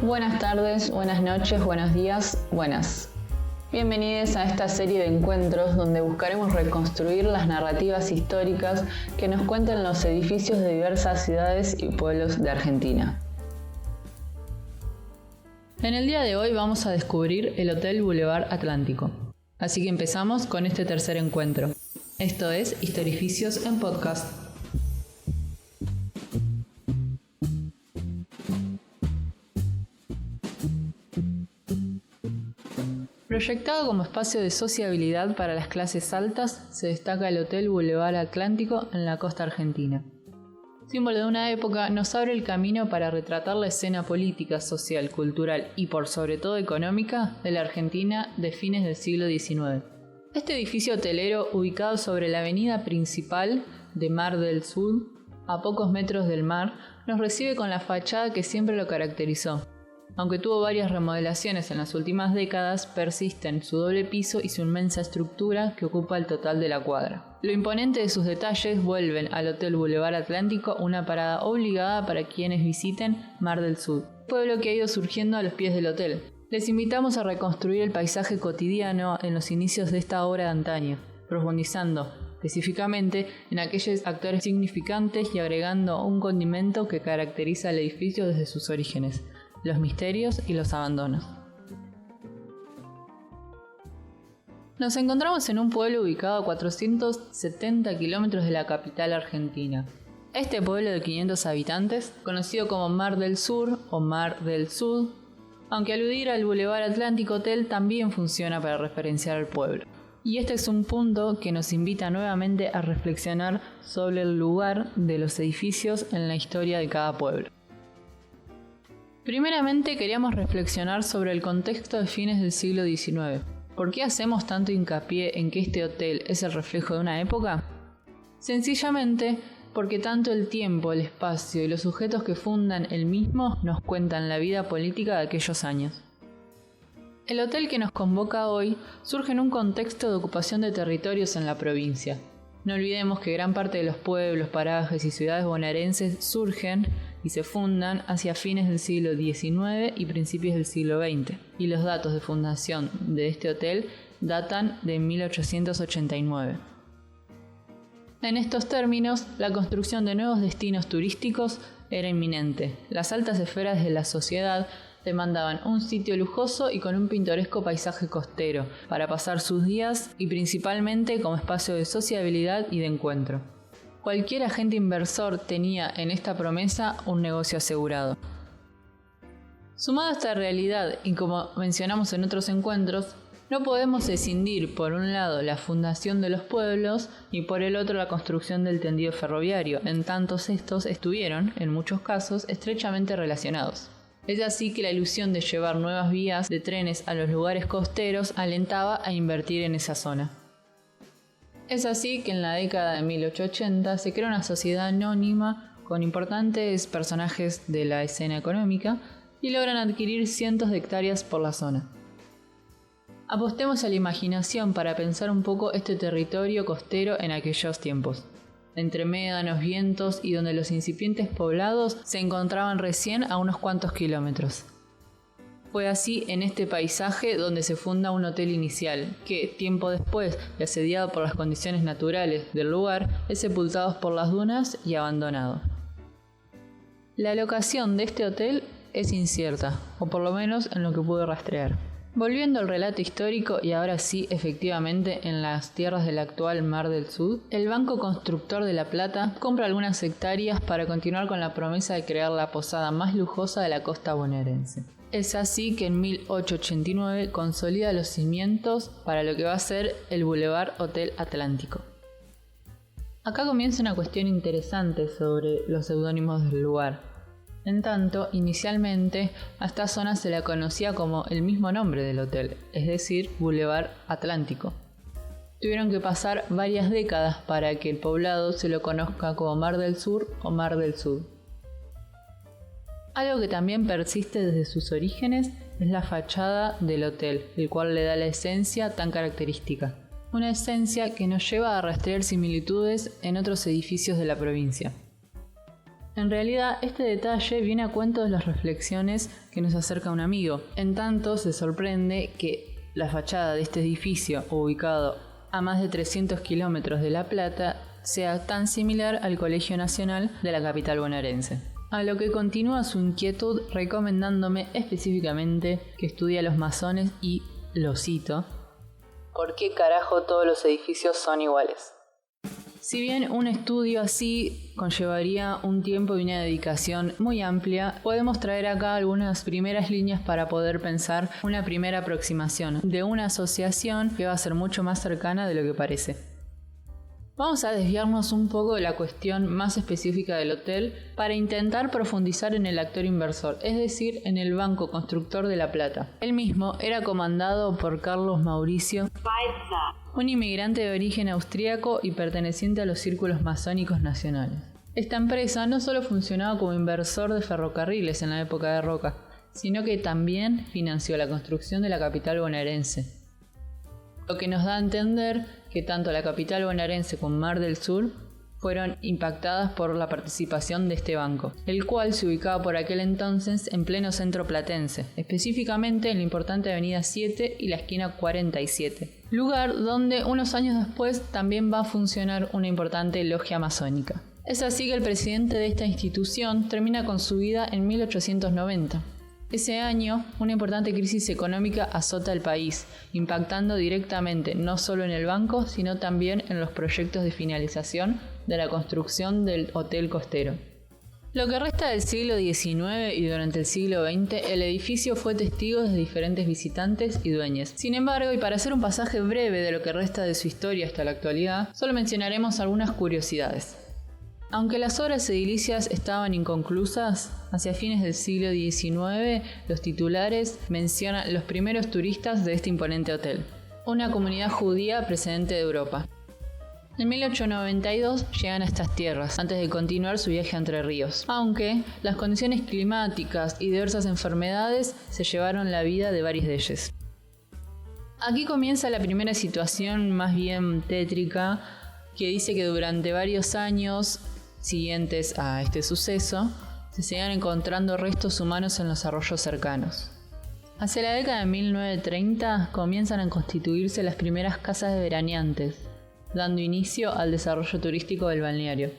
Buenas tardes, buenas noches, buenos días, buenas. Bienvenidos a esta serie de encuentros donde buscaremos reconstruir las narrativas históricas que nos cuentan los edificios de diversas ciudades y pueblos de Argentina. En el día de hoy vamos a descubrir el Hotel Boulevard Atlántico. Así que empezamos con este tercer encuentro. Esto es Historificios en Podcast. Proyectado como espacio de sociabilidad para las clases altas, se destaca el Hotel Boulevard Atlántico en la costa argentina. Símbolo de una época, nos abre el camino para retratar la escena política, social, cultural y por sobre todo económica de la Argentina de fines del siglo XIX. Este edificio hotelero, ubicado sobre la avenida principal de Mar del Sur, a pocos metros del mar, nos recibe con la fachada que siempre lo caracterizó. Aunque tuvo varias remodelaciones en las últimas décadas, persisten su doble piso y su inmensa estructura que ocupa el total de la cuadra. Lo imponente de sus detalles vuelven al Hotel Boulevard Atlántico una parada obligada para quienes visiten Mar del Sur, pueblo que ha ido surgiendo a los pies del hotel. Les invitamos a reconstruir el paisaje cotidiano en los inicios de esta obra de antaño, profundizando específicamente en aquellos actores significantes y agregando un condimento que caracteriza al edificio desde sus orígenes: los misterios y los abandonos. Nos encontramos en un pueblo ubicado a 470 kilómetros de la capital argentina. Este pueblo de 500 habitantes, conocido como Mar del Sur o Mar del Sud, aunque aludir al Boulevard Atlántico Hotel también funciona para referenciar al pueblo. Y este es un punto que nos invita nuevamente a reflexionar sobre el lugar de los edificios en la historia de cada pueblo. Primeramente queríamos reflexionar sobre el contexto de fines del siglo XIX. ¿Por qué hacemos tanto hincapié en que este hotel es el reflejo de una época? Sencillamente porque tanto el tiempo, el espacio y los sujetos que fundan el mismo nos cuentan la vida política de aquellos años. El hotel que nos convoca hoy surge en un contexto de ocupación de territorios en la provincia. No olvidemos que gran parte de los pueblos, parajes y ciudades bonaerenses surgen y se fundan hacia fines del siglo XIX y principios del siglo XX, y los datos de fundación de este hotel datan de 1889. En estos términos, la construcción de nuevos destinos turísticos era inminente. Las altas esferas de la sociedad demandaban un sitio lujoso y con un pintoresco paisaje costero para pasar sus días y principalmente como espacio de sociabilidad y de encuentro. Cualquier agente inversor tenía en esta promesa un negocio asegurado. Sumado a esta realidad, y como mencionamos en otros encuentros, no podemos escindir por un lado la fundación de los pueblos y por el otro la construcción del tendido ferroviario, en tantos estos estuvieron, en muchos casos, estrechamente relacionados. Es así que la ilusión de llevar nuevas vías de trenes a los lugares costeros alentaba a invertir en esa zona. Es así que en la década de 1880 se crea una sociedad anónima con importantes personajes de la escena económica y logran adquirir cientos de hectáreas por la zona. Apostemos a la imaginación para pensar un poco este territorio costero en aquellos tiempos, entre médanos, vientos y donde los incipientes poblados se encontraban recién a unos cuantos kilómetros. Fue así en este paisaje donde se funda un hotel inicial, que tiempo después, y asediado por las condiciones naturales del lugar, es sepultado por las dunas y abandonado. La locación de este hotel es incierta, o por lo menos en lo que pude rastrear. Volviendo al relato histórico y ahora sí efectivamente en las tierras del actual Mar del Sud, el Banco Constructor de La Plata compra algunas hectáreas para continuar con la promesa de crear la posada más lujosa de la costa bonaerense. Es así que en 1889 consolida los cimientos para lo que va a ser el Boulevard Hotel Atlántico. Acá comienza una cuestión interesante sobre los seudónimos del lugar. En tanto, inicialmente a esta zona se la conocía como el mismo nombre del hotel, es decir, Boulevard Atlántico. Tuvieron que pasar varias décadas para que el poblado se lo conozca como Mar del Sur o Mar del Sud. Algo que también persiste desde sus orígenes es la fachada del hotel, el cual le da la esencia tan característica. Una esencia que nos lleva a rastrear similitudes en otros edificios de la provincia. En realidad, este detalle viene a cuento de las reflexiones que nos acerca un amigo. En tanto, se sorprende que la fachada de este edificio, ubicado a más de 300 kilómetros de La Plata, sea tan similar al Colegio Nacional de la capital bonaerense. A lo que continúa su inquietud recomendándome específicamente que estudie a los masones y, lo cito, ¿por qué carajo todos los edificios son iguales? Si bien un estudio así conllevaría un tiempo y una dedicación muy amplia, podemos traer acá algunas primeras líneas para poder pensar una primera aproximación de una asociación que va a ser mucho más cercana de lo que parece. Vamos a desviarnos un poco de la cuestión más específica del hotel para intentar profundizar en el actor inversor, es decir, en el Banco Constructor de La Plata. Él mismo era comandado por Carlos Mauricio, un inmigrante de origen austríaco y perteneciente a los círculos masónicos nacionales. Esta empresa no solo funcionaba como inversor de ferrocarriles en la época de Roca, sino que también financió la construcción de la capital bonaerense. Lo que nos da a entender que tanto la capital bonaerense como Mar del Sur fueron impactadas por la participación de este banco, el cual se ubicaba por aquel entonces en pleno centro platense, específicamente en la importante avenida 7 y la esquina 47, lugar donde unos años después también va a funcionar una importante logia masónica. Es así que el presidente de esta institución termina con su vida en 1890. Ese año, una importante crisis económica azota el país, impactando directamente no solo en el banco, sino también en los proyectos de finalización de la construcción del Hotel Costero. Lo que resta del siglo XIX y durante el siglo XX, el edificio fue testigo de diferentes visitantes y dueños. Sin embargo, y para hacer un pasaje breve de lo que resta de su historia hasta la actualidad, solo mencionaremos algunas curiosidades. Aunque las obras edilicias estaban inconclusas, hacia fines del siglo XIX, los titulares mencionan los primeros turistas de este imponente hotel, una comunidad judía procedente de Europa. En 1892 llegan a estas tierras, antes de continuar su viaje a Entre Ríos, aunque las condiciones climáticas y diversas enfermedades se llevaron la vida de varios de ellos. Aquí comienza la primera situación más bien tétrica, que dice que durante varios años siguientes a este suceso, se seguían encontrando restos humanos en los arroyos cercanos. Hacia la década de 1930 comienzan a constituirse las primeras casas de veraneantes, dando inicio al desarrollo turístico del balneario.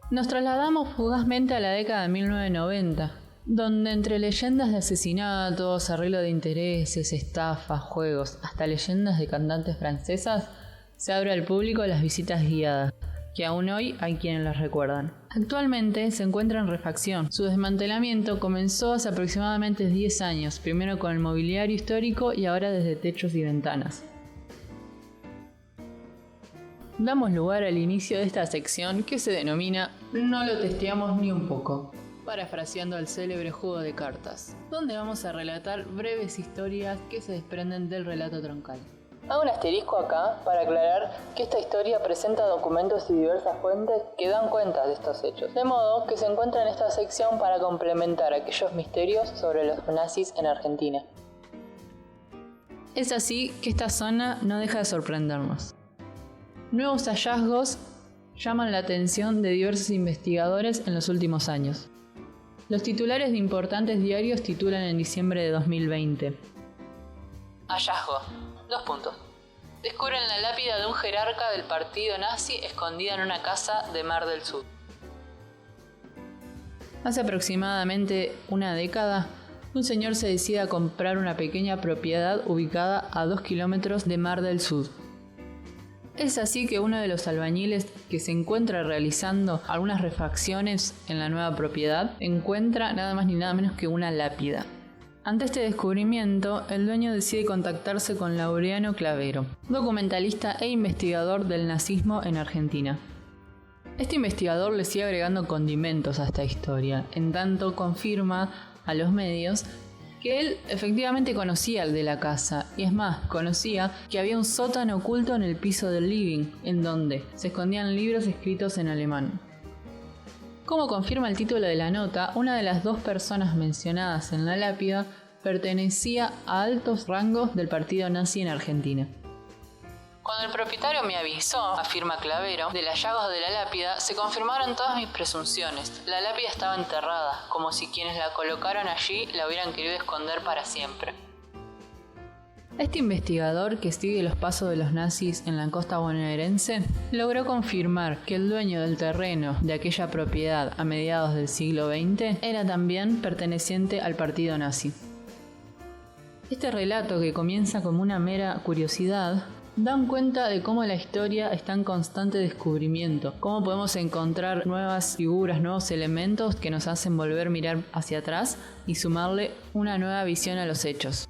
Nos trasladamos fugazmente a la década de 1990, donde entre leyendas de asesinatos, arreglo de intereses, estafas, juegos, hasta leyendas de cantantes francesas, se abre al público las visitas guiadas, que aún hoy hay quienes las recuerdan. Actualmente se encuentra en refacción. Su desmantelamiento comenzó hace aproximadamente 10 años, primero con el mobiliario histórico y ahora desde techos y ventanas. Damos lugar al inicio de esta sección que se denomina No lo testeamos ni un poco, parafraseando el célebre juego de cartas, donde vamos a relatar breves historias que se desprenden del relato troncal. Hago un asterisco acá para aclarar que esta historia presenta documentos y diversas fuentes que dan cuenta de estos hechos, de modo que se encuentra en esta sección para complementar aquellos misterios sobre los nazis en Argentina. Es así que esta zona no deja de sorprendernos. Nuevos hallazgos llaman la atención de diversos investigadores en los últimos años. Los titulares de importantes diarios titulan en diciembre de 2020: hallazgo. 2 puntos. Descubren la lápida de un jerarca del partido nazi escondida en una casa de Mar del Sur. Hace aproximadamente una década, un señor se decide a comprar una pequeña propiedad ubicada a 2 kilómetros de Mar del Sur. Es así que uno de los albañiles que se encuentra realizando algunas refacciones en la nueva propiedad encuentra nada más ni nada menos que una lápida. Ante este descubrimiento, el dueño decide contactarse con Laureano Clavero, documentalista e investigador del nazismo en Argentina. Este investigador le sigue agregando condimentos a esta historia, en tanto confirma a los medios que él efectivamente conocía el de la casa, y es más, conocía que había un sótano oculto en el piso del living, en donde se escondían libros escritos en alemán. Como confirma el título de la nota, una de las 2 personas mencionadas en la lápida pertenecía a altos rangos del partido nazi en Argentina. Cuando el propietario me avisó, afirma Clavero, del hallazgo de la lápida, se confirmaron todas mis presunciones. La lápida estaba enterrada, como si quienes la colocaron allí la hubieran querido esconder para siempre. Este investigador, que sigue los pasos de los nazis en la costa bonaerense, logró confirmar que el dueño del terreno de aquella propiedad a mediados del siglo XX era también perteneciente al partido nazi. Este relato, que comienza como una mera curiosidad, dan cuenta de cómo la historia está en constante descubrimiento, cómo podemos encontrar nuevas figuras, nuevos elementos que nos hacen volver a mirar hacia atrás y sumarle una nueva visión a los hechos.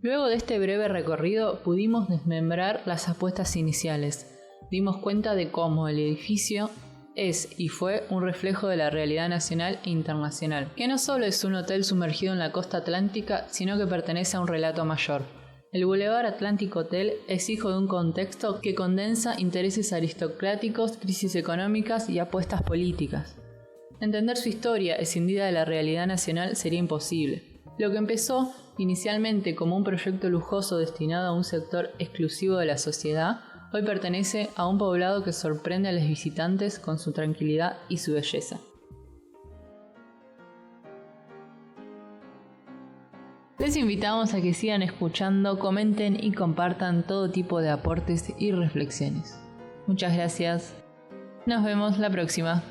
Luego de este breve recorrido pudimos desmembrar las apuestas iniciales. Dimos cuenta de cómo el edificio es y fue un reflejo de la realidad nacional e internacional, que no solo es un hotel sumergido en la costa atlántica, sino que pertenece a un relato mayor. El Boulevard Atlantic Hotel es hijo de un contexto que condensa intereses aristocráticos, crisis económicas y apuestas políticas. Entender su historia escindida de la realidad nacional sería imposible. Lo que empezó inicialmente como un proyecto lujoso destinado a un sector exclusivo de la sociedad, hoy pertenece a un poblado que sorprende a los visitantes con su tranquilidad y su belleza. Les invitamos a que sigan escuchando, comenten y compartan todo tipo de aportes y reflexiones. Muchas gracias. Nos vemos la próxima.